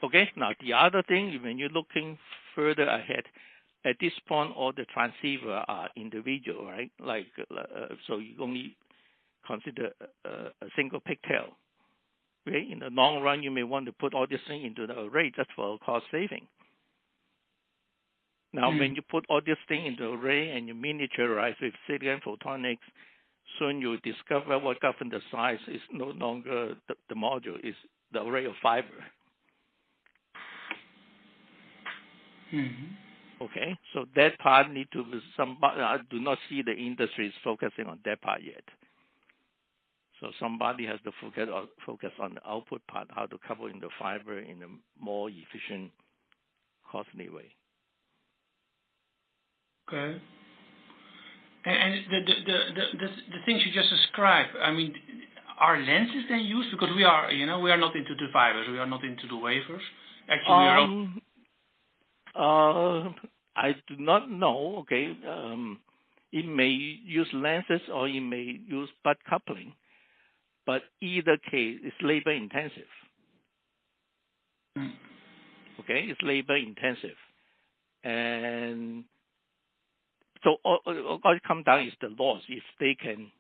Okay. Now the other thing, when you're looking further ahead, at this point, all the transceiver are individual, right? Like so, you only consider a single pigtail. Okay. In the long run, you may want to put all this thing into the array just for cost saving. Now, when you put all this thing into the array and you miniaturize with silicon photonics, soon you discover what governs the size is no longer the module, is the array of fiber. Okay, so that part need to be somebody. I do not see the industry is focusing on that part yet. So somebody has to focus on the output part, how to couple in the fiber in a more efficient, costly way. Okay. And the things you just described, I mean, are lenses then used? Because we are not into the fibers, we are not into the wafers. Actually, I do not know. Okay, it may use lenses or it may use butt coupling, but either case is labor intensive. Okay, it's labor intensive, and so all it comes down is the loss. If they can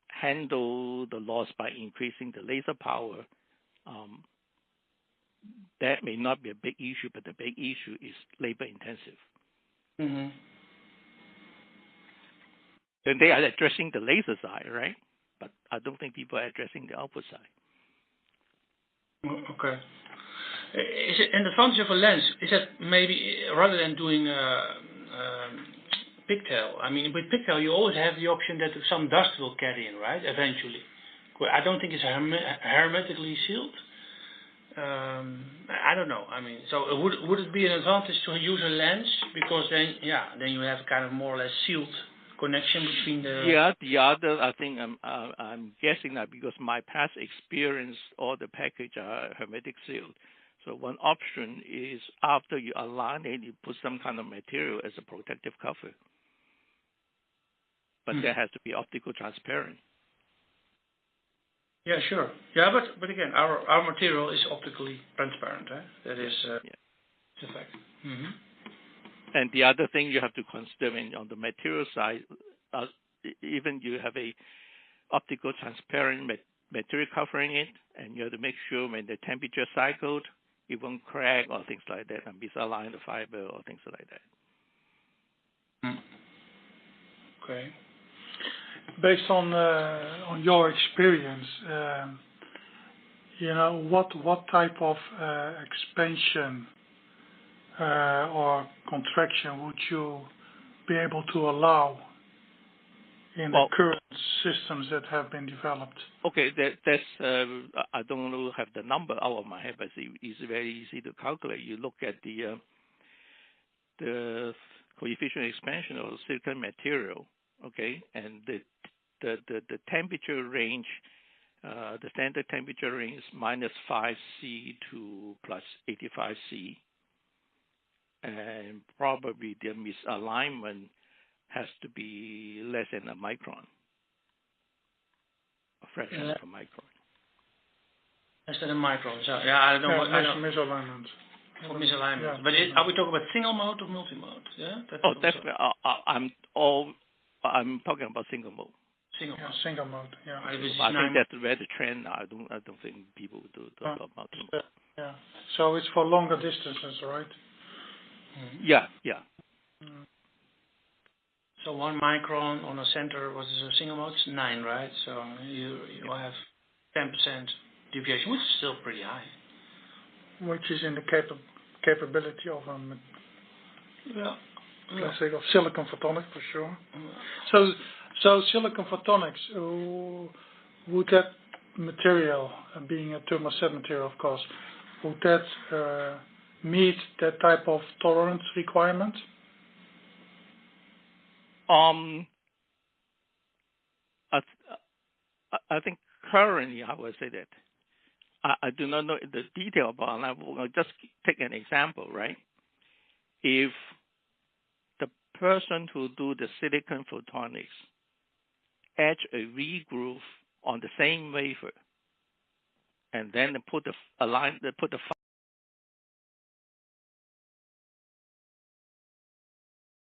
handle the loss by increasing the laser power, that may not be a big issue, but the big issue is labor intensive. Mm-hmm. Then they are addressing the laser side, right? But I don't think people are addressing the output side. Okay. Is it an advantage of a lens? Is that maybe rather than doing pigtail? I mean, with pigtail, you always have the option that some dust will get in, right? Eventually. I don't think it's hermetically sealed. I don't know. I mean, so would it be an advantage to use a lens because then you have kind of more or less sealed connection between the. The other, I think I'm guessing that because my past experience, all the package are hermetic sealed. So one option is after you align it, you put some kind of material as a protective cover. But that has to be optical transparent. Yeah, sure. Yeah, but again, our material is optically transparent. That is it's a fact. Mm-hmm. And the other thing you have to consider on the material side, even you have a optical transparent material covering it, and you have to make sure when the temperature cycled, it won't crack or things like that and misalign the fiber or things like that. Okay. Based on your experience, what type of expansion or contraction would you be able to allow in the current systems that have been developed? Okay, that's I don't know have the number out of my head, but it's very easy to calculate. You look at the coefficient expansion of silicon material, okay, and the temperature range, the standard temperature range is -5C to +85C, and probably the misalignment has to be less than a micron, a fraction of a micron. Less than a micron. So I don't know. Misalignment. Misalignment. Yeah. But are we talking about single mode or multi-mode? Yeah. Definitely. I'm talking about single mode. Single mode. Yeah. I think that's where the trend now. I don't think people would do about multi-mode. Yeah. So it's for longer distances, right? Mm-hmm. Yeah. So 1 micron on a center was a single mode, it's 9, right? So you have 10% deviation, which is still pretty high. Which is in the capability of let's say of silicon photonics for sure. So silicon photonics, would that material, being a thermoset material, of course, would that meet that type of tolerance requirement? I think currently I would say that I do not know the detail about it. I'll just take an example, right? If the person who do the silicon photonics etch a V groove on the same wafer, and then put the